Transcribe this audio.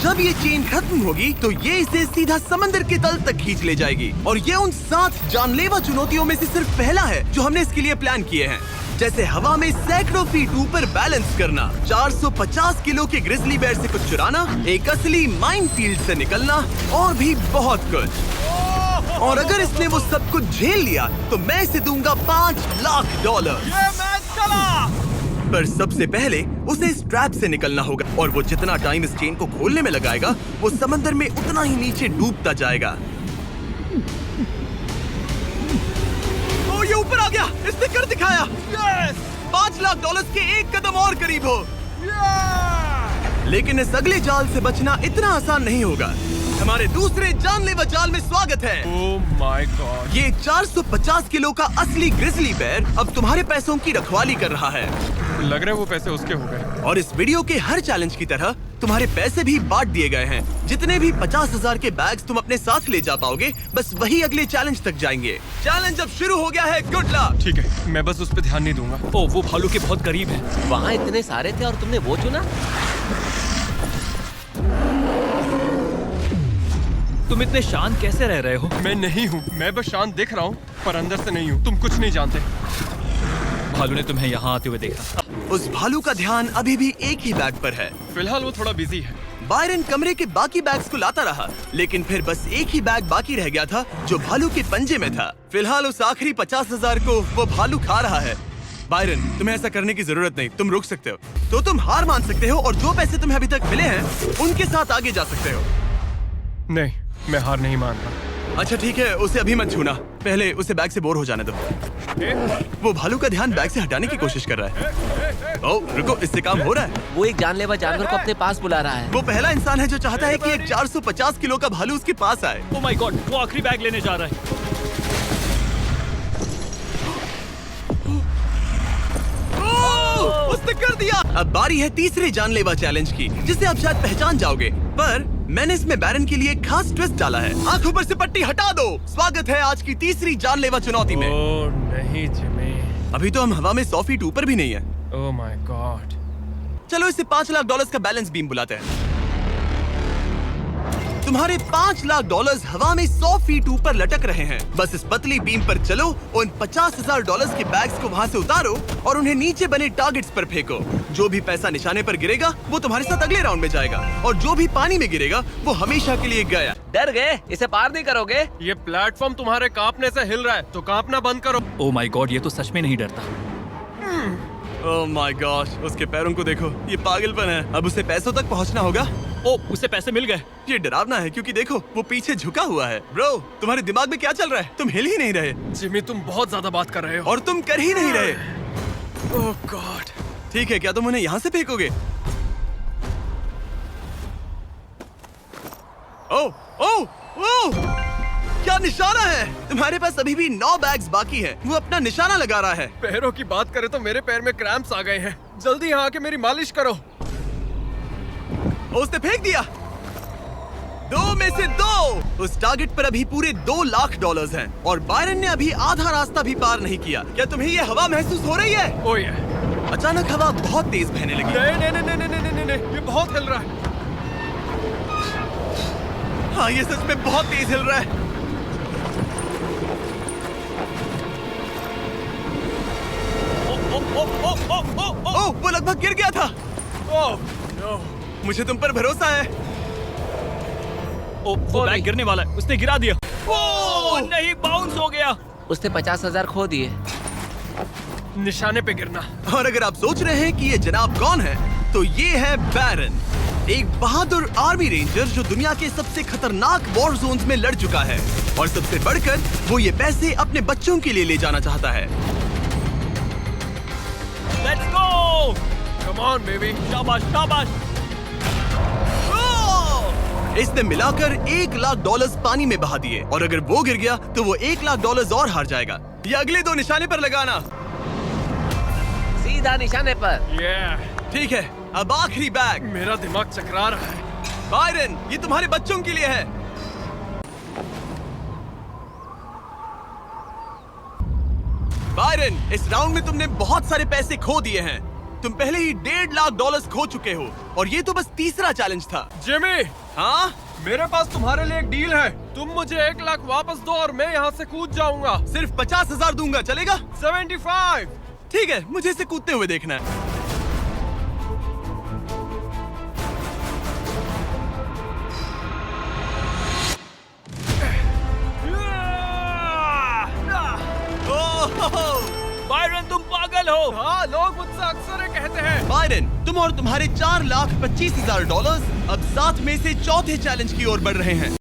जब ये चेन खत्म होगी तो ये इसे सीधा समंदर के तल तक खींच ले जाएगी। और ये उन 7 जानलेवा चुनौतियों में से सिर्फ पहला है जो हमने इसके लिए प्लान किए हैं, जैसे हवा में सैकड़ों फीट ऊपर बैलेंस करना, 450 किलो के ग्रिजली बेयर से कुछ चुराना, एक असली माइनफील्ड से निकलना और भी बहुत कुछ। और अगर इसने वो सब कुछ झेल लिया तो मैं इसे दूंगा $5 लाख। ये मैच चला। पर सबसे पहले उसे इस ट्रैप से निकलना होगा और वो जितना टाइम इस चेन को खोलने में लगाएगा वो समंदर में उतना ही नीचे डूबता जाएगा। ओ ये ऊपर आ गया, इसने कर दिखाया। यस। $5 लाख के एक कदम और करीब हो। या। लेकिन इस अगले जाल से बचना इतना आसान नहीं होगा। हमारे दूसरे जानलेवा जाल में स्वागत है। Oh my God. ये 450 किलो का असली ग्रिजली बेयर अब तुम्हारे पैसों की रखवाली कर रहा है। लग रहा है वो पैसे उसके हो गए। और इस वीडियो के हर चैलेंज की तरह तुम्हारे पैसे भी बांट दिए गए हैं। जितने भी 50,000 के बैग्स तुम अपने साथ ले जा पाओगे, बस वही अगले चैलेंज तक जाएंगे। चैलेंज अब शुरू हो गया है। Good luck. ठीक है, मैं बस उस पर ध्यान नहीं दूंगा। ओ वो भालू के बहुत करीब है। वहाँ इतने सारे थे और तुमने वो चुना। तुम इतने शांत कैसे रह रहे हो? मैं नहीं हूँ, मैं बस शांत दिख रहा हूँ पर अंदर से नहीं हूँ। तुम कुछ नहीं जानते। भालू ने तुम्हें यहाँ आते हुए देखा। उस भालू का ध्यान अभी भी एक ही बैग पर है। फिलहाल वो थोड़ा बिजी है। बायरन कमरे के बाकी बैग्स को लाता रहा, लेकिन फिर बस एक ही बैग बाकी रह गया था जो भालू के पंजे में था। फिलहाल उस आखिरी 50,000 को वो भालू खा रहा है। बायरन, तुम्हें ऐसा करने की जरूरत नहीं, तुम रुक सकते हो। तो तुम हार मान सकते हो और जो पैसे तुम्हें अभी तक मिले हैं उनके साथ आगे जा सकते हो। नहीं, मैं हार नहीं मान रहा। अच्छा ठीक है, उसे अभी मत छूना, पहले उसे बैग से बोर हो जाने दो। वो भालू का ध्यान बैग से हटाने की कोशिश कर रहा है। ओह रुको, इससे काम हो रहा है। वो एक जानलेवा जानवर को अपने पास बुला रहा है। वो पहला इंसान है जो चाहता है कि एक 450 किलो का भालू उसके पास आए। ओ माय गॉड, वो आखिरी बैग लेने जा रहा है। उसने कर दिया। अब बारी है तीसरे जानलेवा चैलेंज की, जिसे आप शायद पहचान जाओगे, पर मैंने इसमें बैरन के लिए एक खास ट्विस्ट डाला है। आंखों पर से पट्टी हटा दो। स्वागत है आज की तीसरी जानलेवा चुनौती में। ओह नहीं जिमी। अभी तो हम हवा में 100 फीट ऊपर भी नहीं है। Oh my God. चलो इसे $5 लाख का बैलेंस बीम बुलाते हैं। तुम्हारे $5 लाख हवा में 100 फीट ऊपर लटक रहे हैं। बस इस पतली बीम पर चलो, उन $50,000 के बैग्स को वहाँ से उतारो और उन्हें नीचे बने टारगेट्स पर फेंको। जो भी पैसा निशाने पर गिरेगा वो तुम्हारे साथ अगले राउंड में जाएगा, और जो भी पानी में गिरेगा वो हमेशा के लिए गया। डर गए? इसे पार नहीं करोगे। ये प्लेटफॉर्म तुम्हारे कांपने से हिल रहा है, तो कांपना बंद करो। ओ माय गॉड, ये तो सच में नहीं डरता। ओह माय गॉड, उसके पैरों को देखो, ये पागलपन है। अब उसे पैसों तक पहुंचना होगा। ओ उसे पैसे मिल गए। ये डरावना है क्योंकि देखो वो पीछे झुका हुआ है। ब्रो, तुम्हारे दिमाग में क्या चल रहा है? तुम हिल ही नहीं रहे जिमी, तुम बहुत ज्यादा बात कर रहे हो। और तुम कर ही नहीं रहे। ओह गॉड। ठीक है, क्या तुम उन्हें यहाँ से फेंकोगे? ओह ओह ओह, क्या निशाना है! तुम्हारे पास अभी भी 9 बैग्स बाकी हैं। वो अपना निशाना लगा रहा है। पैरों की बात करें तो मेरे पैर में क्रैम्प्स आ गए हैं। जल्दी यहाँ आके मेरी मालिश करो। उसने फेंक दिया। 2 में से 2। उस टारगेट पर अभी पूरे $2 लाख हैं और बायरन ने अभी आधा रास्ता भी पार नहीं किया। क्या तुम्हें ये हवा महसूस हो रही है? ओह ये। अचानक हवा बहुत तेज बहने लगी। नहीं नहीं नहीं नहीं नहीं नहीं नहीं, ये बहुत हिल रहा है। हाँ, ये सच में बहुत तेज हिल रहा है। ओह, वो लगभग गिर गया था। Oh no. मुझे तुम पर भरोसा है। ओ वो बैग गिरने वाला है, उसने गिरा दिया। ओह नहीं, बाउंस हो गया। उसने 50,000 खो दिए। निशाने पे गिरना। और अगर आप सोच रहे हैं कि ये जनाब कौन है, तो ये है बैरन, एक बहादुर आर्मी रेंजर जो दुनिया के सबसे खतरनाक वॉर जोन्स में लड़ चुका है। और सबसे बढ़कर वो ये पैसे अपने बच्चों के लिए ले जाना चाहता है। Let's go. Come on baby. शाबाश शाबाश। इसने मिलाकर $1 लाख पानी में बहा दिए, और अगर वो गिर गया तो वो $1 लाख और हार जाएगा। ये अगले 2 निशाने पर लगाना। सीधा निशाने पर। ठीक है, अब आखिरी बैग। मेरा दिमाग चकरा रहा है। बायरन, ये तुम्हारे बच्चों के लिए है। बायरन, इस राउंड में तुमने बहुत सारे पैसे खो दिए हैं। तुम पहले ही $1.5 लाख खो चुके हो और ये तो बस तीसरा चैलेंज था। जिमी, हाँ, मेरे पास तुम्हारे लिए एक डील है। तुम मुझे 1 लाख वापस दो और मैं यहाँ से कूद जाऊंगा। सिर्फ 50,000 दूंगा, चलेगा? 75। ठीक है, मुझे इसे कूदते हुए देखना है। ओह! बायरन तुम पागल हो। हाँ, लोग मुझसे अक्सर ये कहते हैं। बायरन, तुम और तुम्हारे $4,25,000 अब साथ में से चौथे चैलेंज की ओर बढ़ रहे हैं।